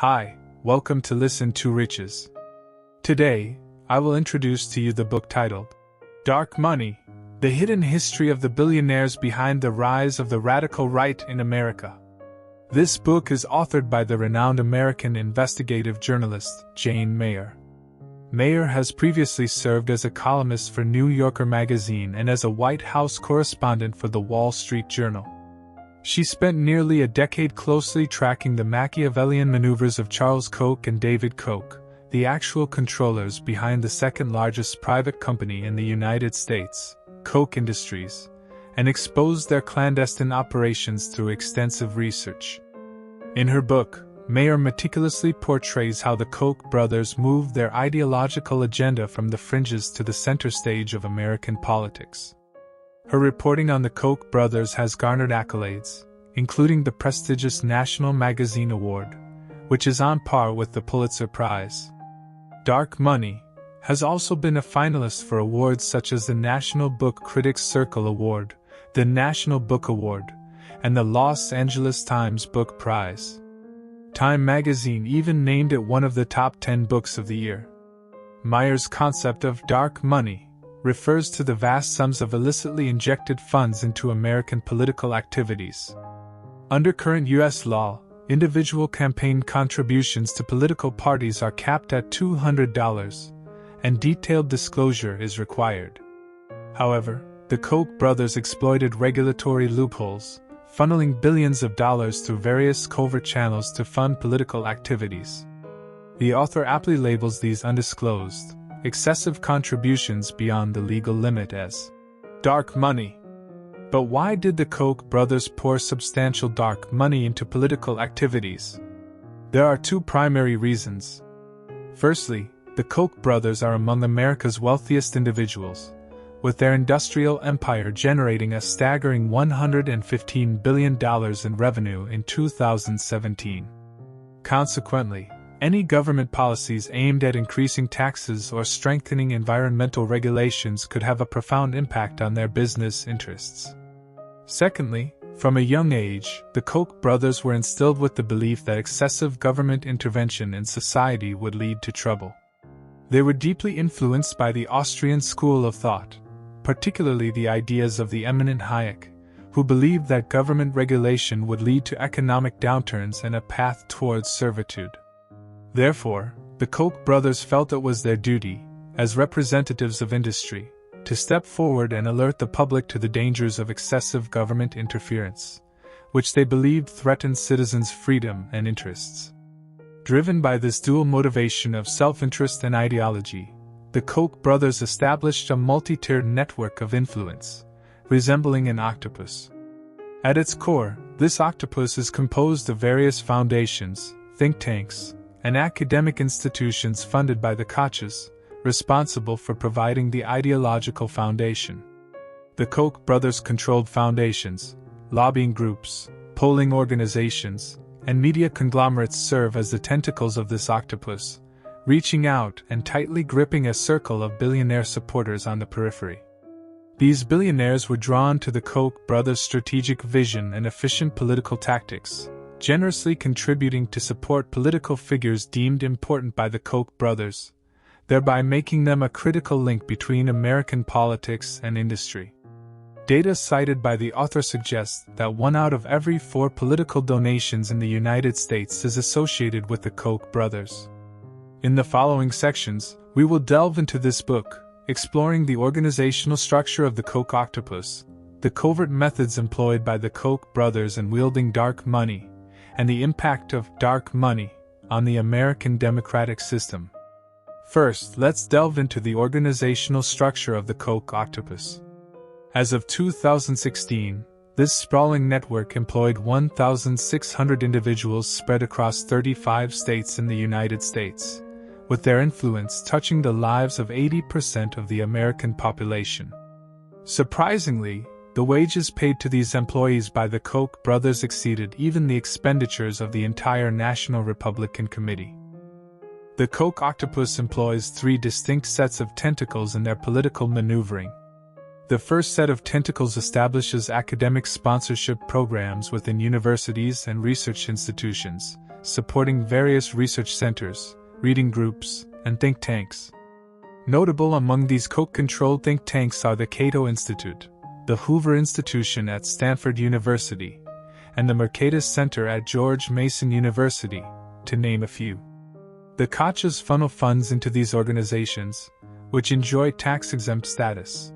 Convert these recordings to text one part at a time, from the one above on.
Hi, welcome to Listen2Riches. Today, I will introduce to you the book titled, Dark Money, The Hidden History of the Billionaires Behind the Rise of the Radical Right in America. This book is authored by the renowned American investigative journalist, Jane Mayer. Mayer has previously served as a columnist for New Yorker magazine and as a White House correspondent for the Wall Street Journal. She spent nearly a decade closely tracking the Machiavellian maneuvers of Charles Koch and David Koch, the actual controllers behind the second-largest private company in the United States, Koch Industries, and exposed their clandestine operations through extensive research. In her book, Mayer meticulously portrays how the Koch brothers moved their ideological agenda from the fringes to the center stage of American politics. Her reporting on the Koch brothers has garnered accolades, including the prestigious National Magazine Award, which is on par with the Pulitzer Prize. Dark Money has also been a finalist for awards such as the National Book Critics Circle Award, the National Book Award, and the Los Angeles Times Book Prize. Time magazine even named it one of the top 10 books of the year. Mayer's concept of dark money refers to the vast sums of illicitly injected funds into American political activities. Under current U.S. law, individual campaign contributions to political parties are capped at $200, and detailed disclosure is required. However, the Koch brothers exploited regulatory loopholes, funneling billions of dollars through various covert channels to fund political activities. The author aptly labels these undisclosed, excessive contributions beyond the legal limit as dark money. But why did the Koch brothers pour substantial dark money into political activities? There are two primary reasons. Firstly, the Koch brothers are among America's wealthiest individuals, with their industrial empire generating a staggering $115 billion in revenue in 2017. Consequently, any government policies aimed at increasing taxes or strengthening environmental regulations could have a profound impact on their business interests. Secondly, from a young age, the Koch brothers were instilled with the belief that excessive government intervention in society would lead to trouble. They were deeply influenced by the Austrian school of thought, particularly the ideas of the eminent Hayek, who believed that government regulation would lead to economic downturns and a path towards servitude. Therefore, the Koch brothers felt it was their duty, as representatives of industry, to step forward and alert the public to the dangers of excessive government interference, which they believed threatened citizens' freedom and interests. Driven by this dual motivation of self-interest and ideology, the Koch brothers established a multi-tiered network of influence, resembling an octopus. At its core, this octopus is composed of various foundations, think tanks, and academic institutions funded by the Koches, responsible for providing the ideological foundation. The Koch brothers controlled foundations, lobbying groups, polling organizations, and media conglomerates serve as the tentacles of this octopus, reaching out and tightly gripping a circle of billionaire supporters on the periphery. These billionaires were drawn to the Koch brothers' strategic vision and efficient political tactics, generously contributing to support political figures deemed important by the Koch brothers, thereby making them a critical link between American politics and industry. Data cited by the author suggests that 1 out of every 4 political donations in the United States is associated with the Koch brothers. In the following sections, we will delve into this book, exploring the organizational structure of the Koch octopus, the covert methods employed by the Koch brothers in wielding dark money, and the impact of dark money on the American democratic system. First, let's delve into the organizational structure of the Koch octopus. As of 2016, this sprawling network employed 1,600 individuals spread across 35 states in the United States, with their influence touching the lives of 80% of the American population. Surprisingly, the wages paid to these employees by the Koch brothers exceeded even the expenditures of the entire National Republican Committee. The Koch octopus employs 3 distinct sets of tentacles in their political maneuvering. The first set of tentacles establishes academic sponsorship programs within universities and research institutions, supporting various research centers, reading groups, and think tanks. Notable among these Koch-controlled think tanks are the Cato Institute, the Hoover Institution at Stanford University, and the Mercatus Center at George Mason University, to name a few. The Kochs funnel funds into these organizations, which enjoy tax-exempt status.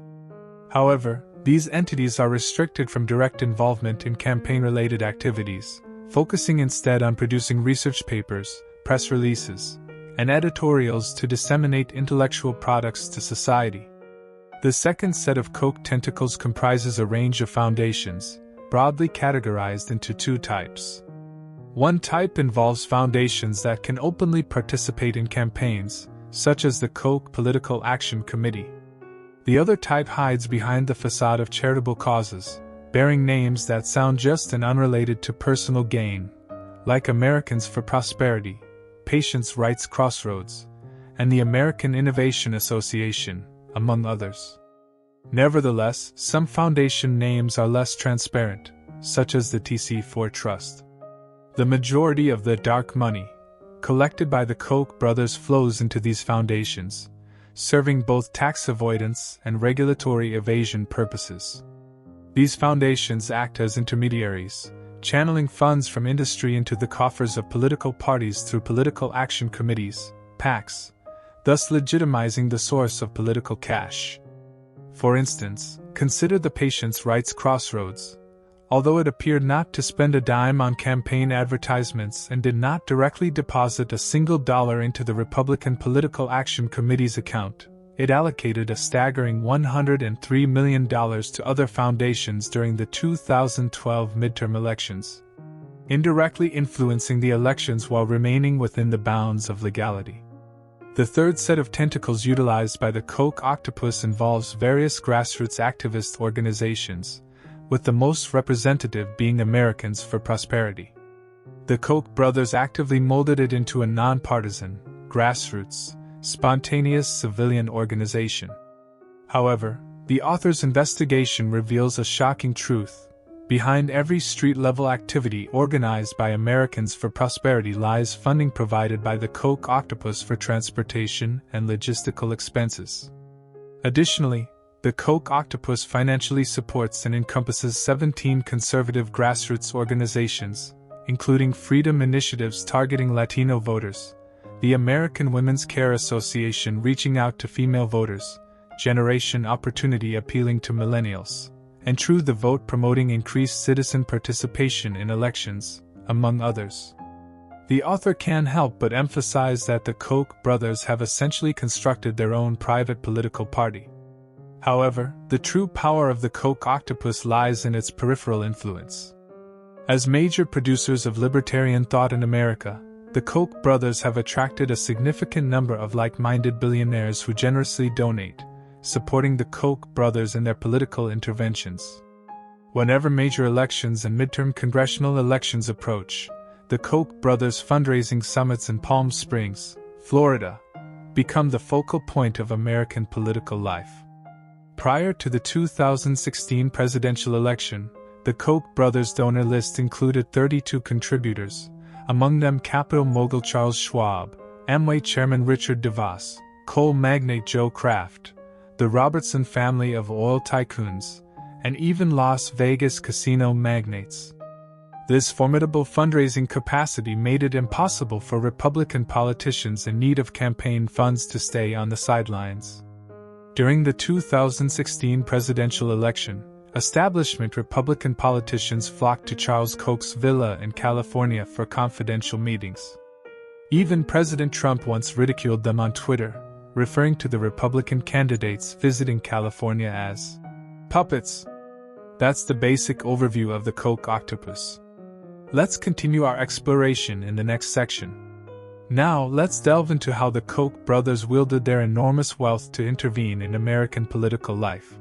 However, these entities are restricted from direct involvement in campaign-related activities, focusing instead on producing research papers, press releases, and editorials to disseminate intellectual products to society. The second set of Koch tentacles comprises a range of foundations, broadly categorized into two types. One type involves foundations that can openly participate in campaigns, such as the Koch Political Action Committee. The other type hides behind the facade of charitable causes, bearing names that sound just and unrelated to personal gain, like Americans for Prosperity, Patients' Rights Crossroads, and the American Innovation Association, among others. Nevertheless, some foundation names are less transparent, such as the TC4 Trust. The majority of the dark money collected by the Koch brothers flows into these foundations, serving both tax avoidance and regulatory evasion purposes. These foundations act as intermediaries, channeling funds from industry into the coffers of political parties through political action committees, PACs, thus legitimizing the source of political cash. For instance, consider the Patients' Rights Crossroads. Although it appeared not to spend a dime on campaign advertisements and did not directly deposit a single dollar into the Republican Political Action Committee's account, it allocated a staggering $103 million to other foundations during the 2012 midterm elections, indirectly influencing the elections while remaining within the bounds of legality. The third set of tentacles utilized by the Koch octopus involves various grassroots activist organizations, with the most representative being Americans for Prosperity. The Koch brothers actively molded it into a nonpartisan, grassroots, spontaneous civilian organization. However, the author's investigation reveals a shocking truth. Behind every street-level activity organized by Americans for Prosperity lies funding provided by the Koch octopus for transportation and logistical expenses. Additionally, the Koch octopus financially supports and encompasses 17 conservative grassroots organizations, including freedom initiatives targeting Latino voters, the American Women's Care Association reaching out to female voters, Generation Opportunity appealing to millennials, and True the Vote promoting increased citizen participation in elections, among others. The author can't help but emphasize that the Koch brothers have essentially constructed their own private political party. However, the true power of the Koch octopus lies in its peripheral influence. As major producers of libertarian thought in America, the Koch brothers have attracted a significant number of like-minded billionaires who generously donate, supporting the Koch brothers in their political interventions. Whenever major elections and midterm congressional elections approach, the Koch brothers' fundraising summits in Palm Springs, Florida, become the focal point of American political life. Prior to the 2016 presidential election, the Koch brothers' donor list included 32 contributors, among them capital mogul Charles Schwab, Amway chairman Richard DeVos, coal magnate Joe Kraft, the Robertson family of oil tycoons, and even Las Vegas casino magnates. This formidable fundraising capacity made it impossible for Republican politicians in need of campaign funds to stay on the sidelines. During the 2016 presidential election, establishment Republican politicians flocked to Charles Koch's villa in California for confidential meetings. Even President Trump once ridiculed them on Twitter, referring to the Republican candidates visiting California as puppets. That's the basic overview of the Koch octopus. Let's continue our exploration in the next section. Now, let's delve into how the Koch brothers wielded their enormous wealth to intervene in American political life.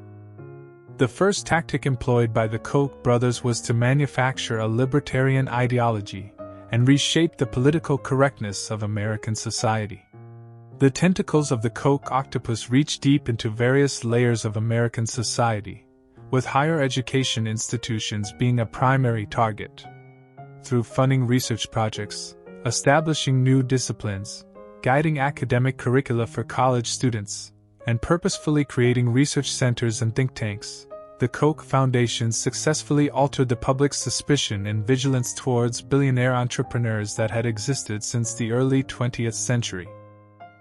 The first tactic employed by the Koch brothers was to manufacture a libertarian ideology and reshape the political correctness of American society. The tentacles of the Koch octopus reach deep into various layers of American society, with higher education institutions being a primary target. Through funding research projects, establishing new disciplines, guiding academic curricula for college students, and purposefully creating research centers and think tanks, the Koch Foundation successfully altered the public's suspicion and vigilance towards billionaire entrepreneurs that had existed since the early 20th century.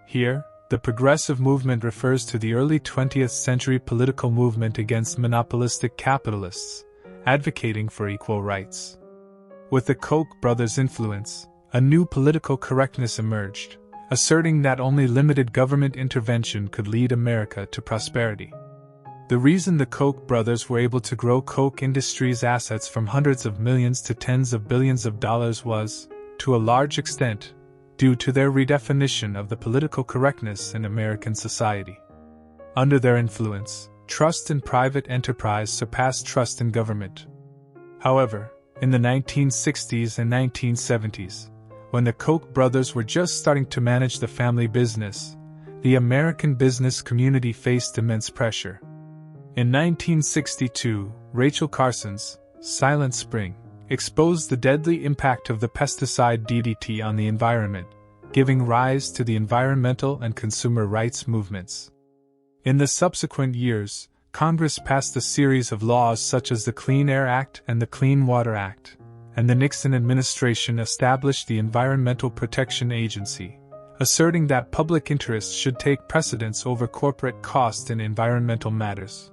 Here, the progressive movement refers to the early 20th century political movement against monopolistic capitalists, advocating for equal rights. With the Koch brothers' influence, a new political correctness emerged, asserting that only limited government intervention could lead America to prosperity. The reason the Koch brothers were able to grow Koch Industries' assets from hundreds of millions to tens of billions of dollars was, to a large extent, due to their redefinition of the political correctness in American society. Under their influence, trust in private enterprise surpassed trust in government. However, in the 1960s and 1970s, when the Koch brothers were just starting to manage the family business, the American business community faced immense pressure. In 1962, Rachel Carson's Silent Spring exposed the deadly impact of the pesticide DDT on the environment, giving rise to the environmental and consumer rights movements. In the subsequent years, Congress passed a series of laws such as the Clean Air Act and the Clean Water Act, and the Nixon administration established the Environmental Protection Agency, asserting that public interest should take precedence over corporate cost in environmental matters.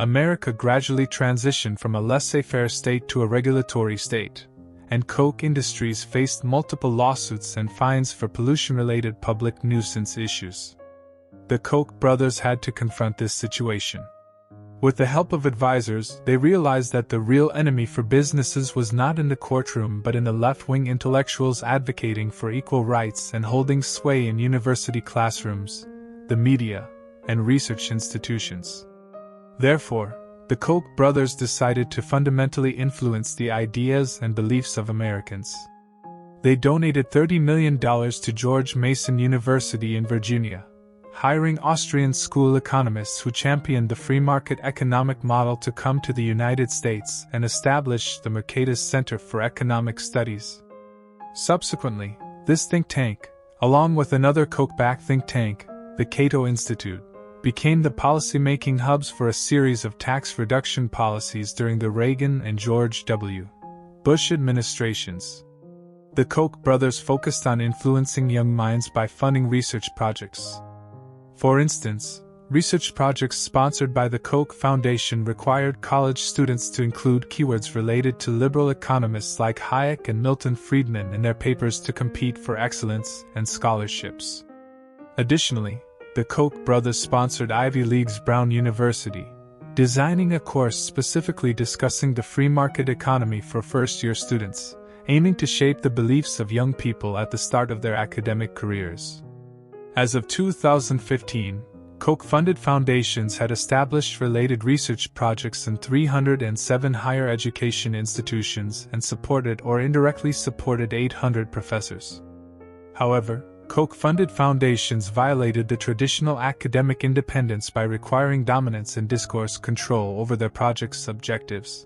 America gradually transitioned from a laissez-faire state to a regulatory state, and Koch Industries faced multiple lawsuits and fines for pollution-related public nuisance issues. The Koch brothers had to confront this situation. With the help of advisors, they realized that the real enemy for businesses was not in the courtroom but in the left-wing intellectuals advocating for equal rights and holding sway in university classrooms, the media, and research institutions. Therefore, the Koch brothers decided to fundamentally influence the ideas and beliefs of Americans. They donated $30 million to George Mason University in Virginia, hiring Austrian school economists who championed the free market economic model to come to the United States and establish the Mercatus Center for Economic Studies. Subsequently, this think tank, along with another Koch-backed think tank, the Cato Institute, became the policy-making hubs for a series of tax reduction policies during the Reagan and George W. Bush administrations. The Koch brothers focused on influencing young minds by funding research projects. For instance, research projects sponsored by the Koch Foundation required college students to include keywords related to liberal economists like Hayek and Milton Friedman in their papers to compete for excellence and scholarships. Additionally, the Koch brothers sponsored Ivy League's Brown University, designing a course specifically discussing the free market economy for first-year students, aiming to shape the beliefs of young people at the start of their academic careers. As of 2015, Koch-funded foundations had established related research projects in 307 higher education institutions and supported or indirectly supported 800 professors. However, Koch-funded foundations violated the traditional academic independence by requiring dominance and discourse control over their projects' objectives.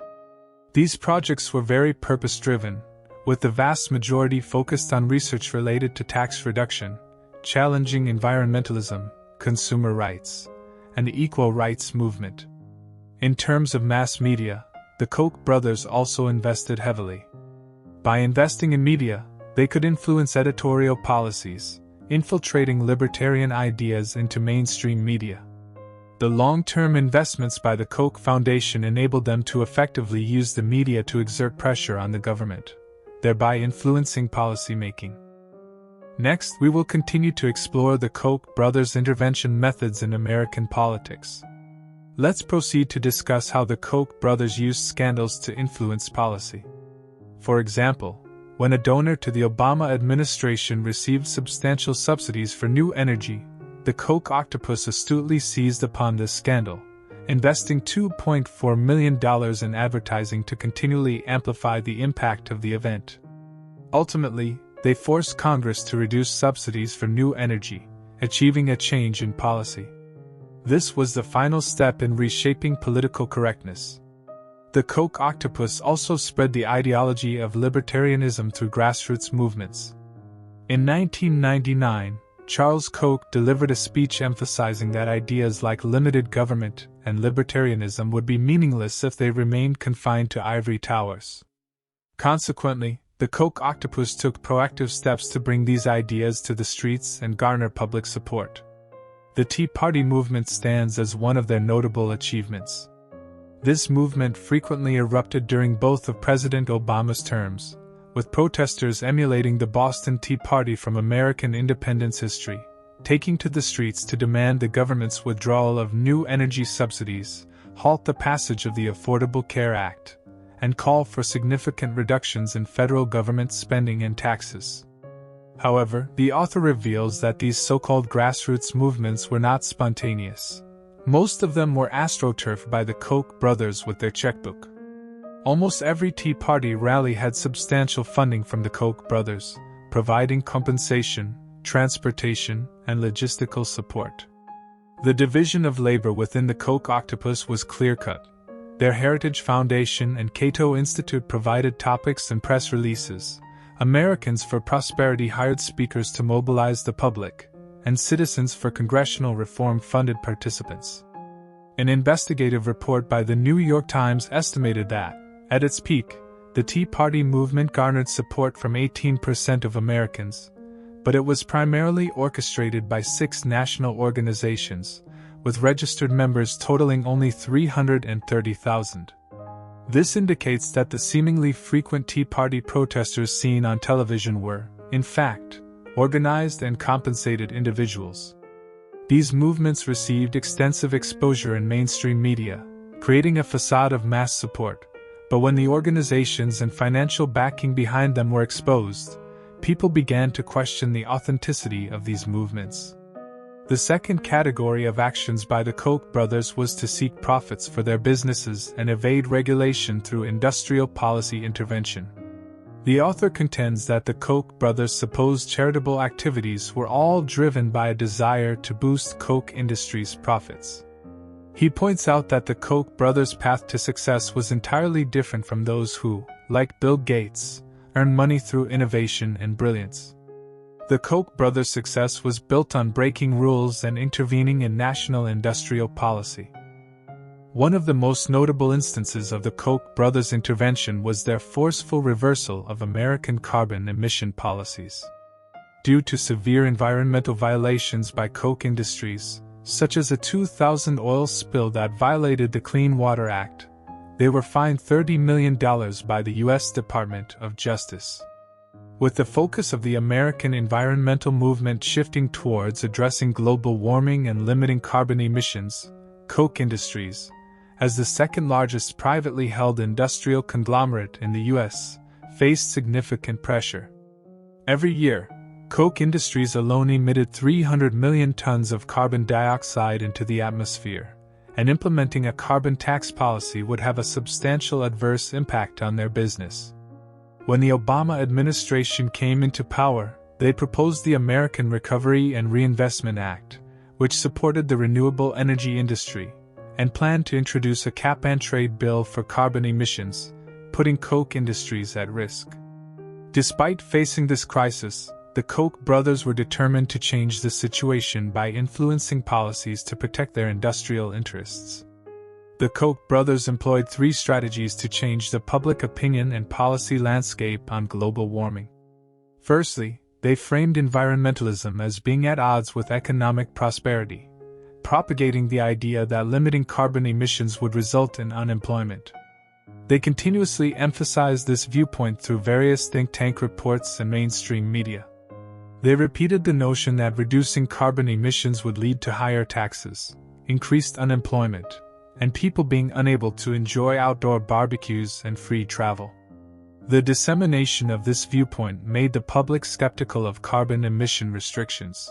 These projects were very purpose-driven, with the vast majority focused on research related to tax reduction, challenging environmentalism, consumer rights, and the equal rights movement. In terms of mass media, the Koch brothers also invested heavily. By investing in media, they could influence editorial policies, infiltrating libertarian ideas into mainstream media. The long-term investments by the Koch Foundation enabled them to effectively use the media to exert pressure on the government, thereby influencing policymaking. Next, we will continue to explore the Koch brothers' intervention methods in American politics. Let's proceed to discuss how the Koch brothers used scandals to influence policy. For example, when a donor to the Obama administration received substantial subsidies for new energy, the Koch octopus astutely seized upon this scandal, investing $2.4 million in advertising to continually amplify the impact of the event. Ultimately, they forced Congress to reduce subsidies for new energy, achieving a change in policy. This was the final step in reshaping political correctness. The Koch octopus also spread the ideology of libertarianism through grassroots movements, In 1999, Charles Koch delivered a speech emphasizing that ideas like limited government and libertarianism would be meaningless if they remained confined to ivory towers. Consequently, the Koch octopus took proactive steps to bring these ideas to the streets and garner public support. The Tea Party movement stands as one of their notable achievements. This movement frequently erupted during both of President Obama's terms, with protesters emulating the Boston Tea Party from American independence history, taking to the streets to demand the government's withdrawal of new energy subsidies, halt the passage of the Affordable Care Act, and call for significant reductions in federal government spending and taxes. However, the author reveals that these so-called grassroots movements were not spontaneous. Most of them were astroturfed by the Koch brothers with their checkbook. Almost every Tea Party rally had substantial funding from the Koch brothers, providing compensation, transportation, and logistical support. The division of labor within the Koch octopus was clear-cut. Their Heritage Foundation and Cato Institute provided topics and press releases. Americans for Prosperity hired speakers to mobilize the public, and Citizens for Congressional Reform funded participants. An investigative report by the New York Times estimated that, at its peak, the Tea Party movement garnered support from 18% of Americans, but it was primarily orchestrated by 6 national organizations, with registered members totaling only 330,000. This indicates that the seemingly frequent Tea Party protesters seen on television were, in fact, organized and compensated individuals. These movements received extensive exposure in mainstream media, creating a facade of mass support, but when the organizations and financial backing behind them were exposed, people began to question the authenticity of these movements. The second category of actions by the Koch brothers was to seek profits for their businesses and evade regulation through industrial policy intervention. The author contends that the Koch brothers' supposed charitable activities were all driven by a desire to boost Koch Industries' profits. He points out that the Koch brothers' path to success was entirely different from those who, like Bill Gates, earned money through innovation and brilliance. The Koch brothers' success was built on breaking rules and intervening in national industrial policy. One of the most notable instances of the Koch brothers' intervention was their forceful reversal of American carbon emission policies. Due to severe environmental violations by Koch Industries, such as a 2000 oil spill that violated the Clean Water Act, they were fined $30 million by the U.S. Department of Justice. With the focus of the American environmental movement shifting towards addressing global warming and limiting carbon emissions, Koch Industries, as the second largest privately held industrial conglomerate in the U.S., faced significant pressure. Every year, Koch Industries alone emitted 300 million tons of carbon dioxide into the atmosphere, and implementing a carbon tax policy would have a substantial adverse impact on their business. When the Obama administration came into power, they proposed the American Recovery and Reinvestment Act, which supported the renewable energy industry, and planned to introduce a cap-and-trade bill for carbon emissions, putting Koch Industries at risk. Despite facing this crisis, the Koch brothers were determined to change the situation by influencing policies to protect their industrial interests. The Koch brothers employed 3 strategies to change the public opinion and policy landscape on global warming. Firstly, they framed environmentalism as being at odds with economic prosperity, propagating the idea that limiting carbon emissions would result in unemployment. They continuously emphasized this viewpoint through various think tank reports and mainstream media. They repeated the notion that reducing carbon emissions would lead to higher taxes, increased unemployment, and people being unable to enjoy outdoor barbecues and free travel. The dissemination of this viewpoint made the public skeptical of carbon emission restrictions.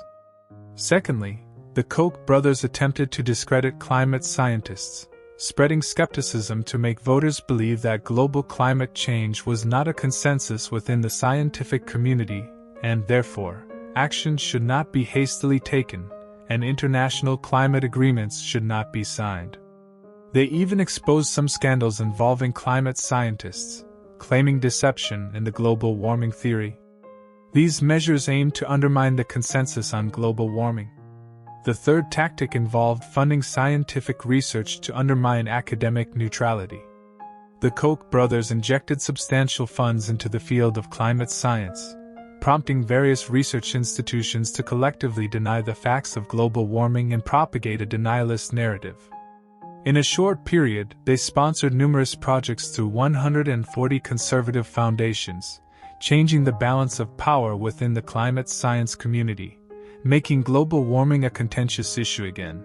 Secondly, the Koch brothers attempted to discredit climate scientists, spreading skepticism to make voters believe that global climate change was not a consensus within the scientific community, and therefore, action should not be hastily taken, and international climate agreements should not be signed. They even exposed some scandals involving climate scientists, claiming deception in the global warming theory. These measures aimed to undermine the consensus on global warming. The third tactic involved funding scientific research to undermine academic neutrality. The Koch brothers injected substantial funds into the field of climate science, prompting various research institutions to collectively deny the facts of global warming and propagate a denialist narrative. In a short period, they sponsored numerous projects through 140 conservative foundations, changing the balance of power within the climate science community, making global warming a contentious issue again.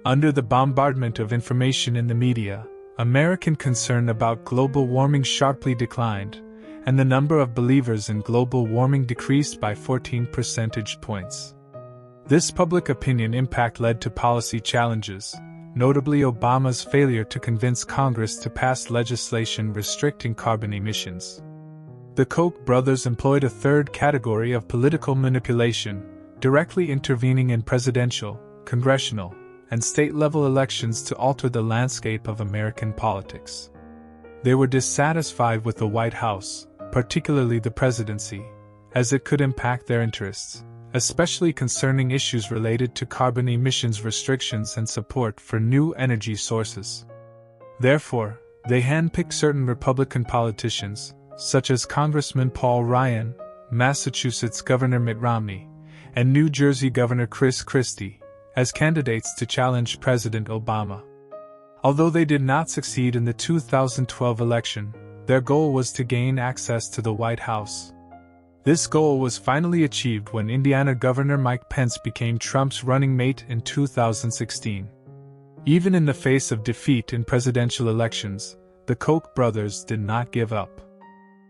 Under the bombardment of information in the media, American concern about global warming sharply declined, and the number of believers in global warming decreased by 14 percentage points. This public opinion impact led to policy challenges, notably Obama's failure to convince Congress to pass legislation restricting carbon emissions. The Koch brothers employed a third category of political manipulation, directly intervening in presidential, congressional, and state-level elections to alter the landscape of American politics. They were dissatisfied with the White House, particularly the presidency, as it could impact their interests, especially concerning issues related to carbon emissions restrictions and support for new energy sources. Therefore, they handpicked certain Republican politicians, such as Congressman Paul Ryan, Massachusetts Governor Mitt Romney, and New Jersey Governor Chris Christie, as candidates to challenge President Obama. Although they did not succeed in the 2012 election, their goal was to gain access to the White House. This goal was finally achieved when Indiana Governor Mike Pence became Trump's running mate in 2016. Even in the face of defeat in presidential elections, the Koch brothers did not give up.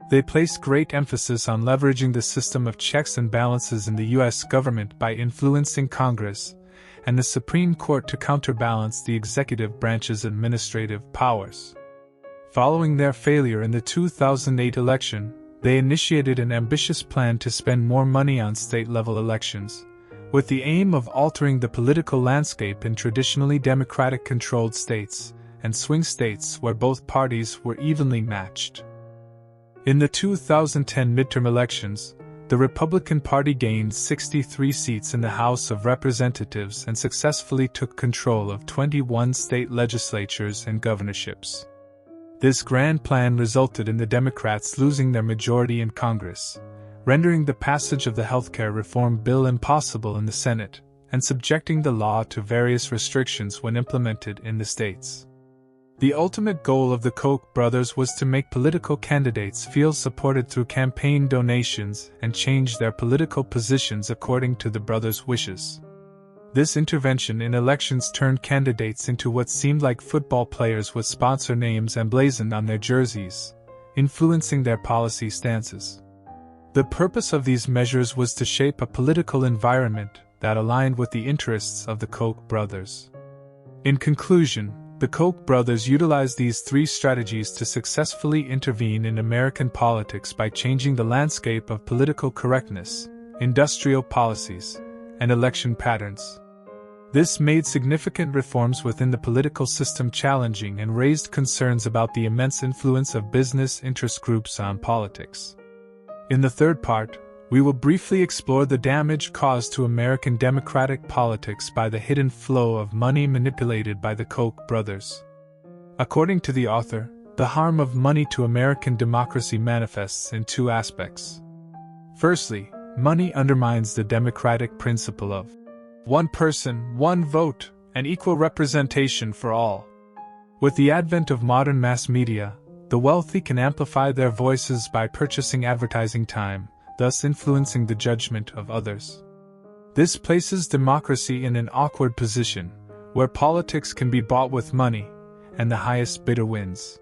They placed great emphasis on leveraging the system of checks and balances in the U.S. government by influencing Congress and the Supreme Court to counterbalance the executive branch's administrative powers. Following their failure in the 2008 election, they initiated an ambitious plan to spend more money on state-level elections, with the aim of altering the political landscape in traditionally Democratic-controlled states and swing states where both parties were evenly matched. In the 2010 midterm elections, the Republican Party gained 63 seats in the House of Representatives and successfully took control of 21 state legislatures and governorships. This grand plan resulted in the Democrats losing their majority in Congress, rendering the passage of the healthcare reform bill impossible in the Senate, and subjecting the law to various restrictions when implemented in the states. The ultimate goal of the Koch brothers was to make political candidates feel supported through campaign donations and change their political positions according to the brothers' wishes. This intervention in elections turned candidates into what seemed like football players with sponsor names emblazoned on their jerseys, influencing their policy stances. The purpose of these measures was to shape a political environment that aligned with the interests of the Koch brothers. In conclusion, the Koch brothers utilized these three strategies to successfully intervene in American politics by changing the landscape of political correctness, industrial policies, and election patterns. This made significant reforms within the political system challenging and raised concerns about the immense influence of business interest groups on politics. In the third part, we will briefly explore the damage caused to American democratic politics by the hidden flow of money manipulated by the Koch brothers. According to the author, the harm of money to American democracy manifests in two aspects. Firstly, money undermines the democratic principle of one person, one vote, and equal representation for all. With the advent of modern mass media, the wealthy can amplify their voices by purchasing advertising time, thus influencing the judgment of others. This places democracy in an awkward position, where politics can be bought with money, and the highest bidder wins.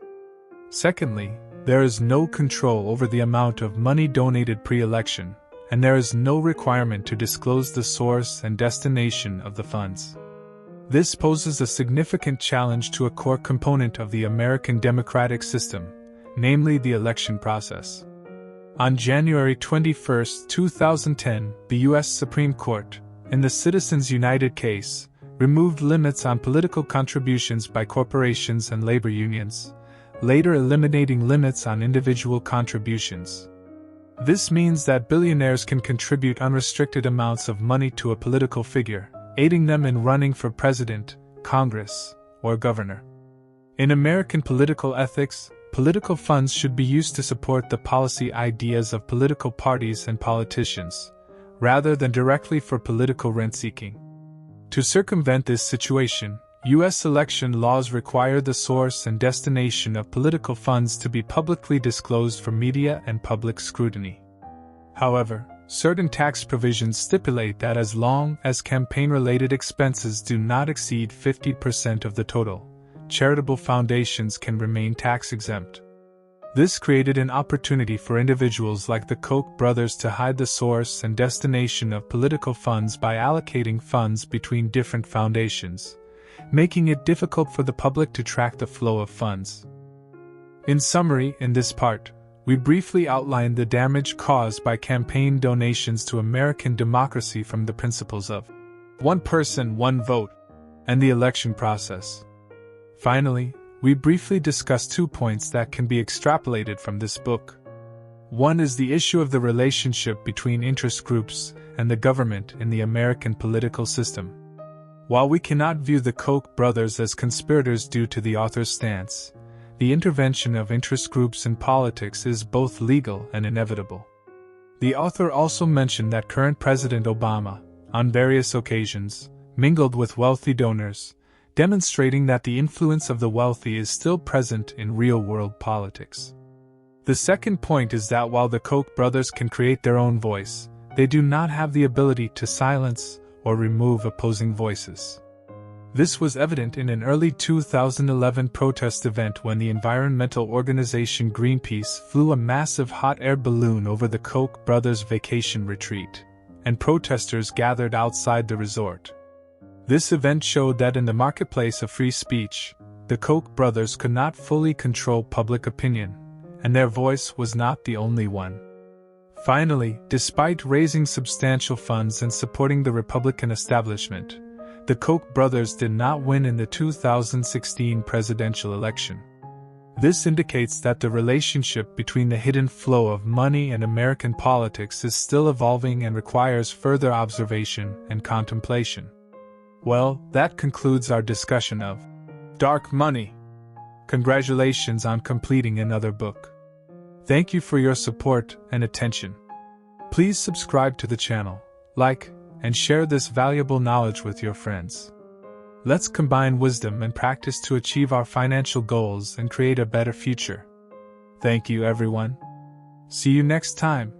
Secondly, there is no control over the amount of money donated pre-election, and there is no requirement to disclose the source and destination of the funds. This poses a significant challenge to a core component of the American democratic system, namely the election process. On January 21, 2010, the U.S. Supreme Court, in the Citizens United case, removed limits on political contributions by corporations and labor unions, later eliminating limits on individual contributions. This means that billionaires can contribute unrestricted amounts of money to a political figure, aiding them in running for president, Congress, or governor. In American political ethics, political funds should be used to support the policy ideas of political parties and politicians, rather than directly for political rent-seeking. To circumvent this situation, U.S. election laws require the source and destination of political funds to be publicly disclosed for media and public scrutiny. However, certain tax provisions stipulate that as long as campaign-related expenses do not exceed 50% of the total, charitable foundations can remain tax-exempt. This created an opportunity for individuals like the Koch brothers to hide the source and destination of political funds by allocating funds between different foundations, making it difficult for the public to track the flow of funds. In summary, in this part, we briefly outlined the damage caused by campaign donations to American democracy from the principles of one person, one vote, and the election process. Finally, we briefly discussed 2 points that can be extrapolated from this book. One is the issue of the relationship between interest groups and the government in the American political system. While we cannot view the Koch brothers as conspirators due to the author's stance, the intervention of interest groups in politics is both legal and inevitable. The author also mentioned that current President Obama, on various occasions, mingled with wealthy donors, demonstrating that the influence of the wealthy is still present in real-world politics. The second point is that while the Koch brothers can create their own voice, they do not have the ability to silence or remove opposing voices. This was evident in an early 2011 protest event when the environmental organization Greenpeace flew a massive hot air balloon over the Koch brothers' vacation retreat, and protesters gathered outside the resort. This event showed that in the marketplace of free speech, the Koch brothers could not fully control public opinion, and their voice was not the only one. Finally, despite raising substantial funds and supporting the Republican establishment, the Koch brothers did not win in the 2016 presidential election. This indicates that the relationship between the hidden flow of money and American politics is still evolving and requires further observation and contemplation. Well, that concludes our discussion of Dark Money. Congratulations on completing another book. Thank you for your support and attention. Please subscribe to the channel, like, and share this valuable knowledge with your friends. Let's combine wisdom and practice to achieve our financial goals and create a better future. Thank you, everyone. See you next time.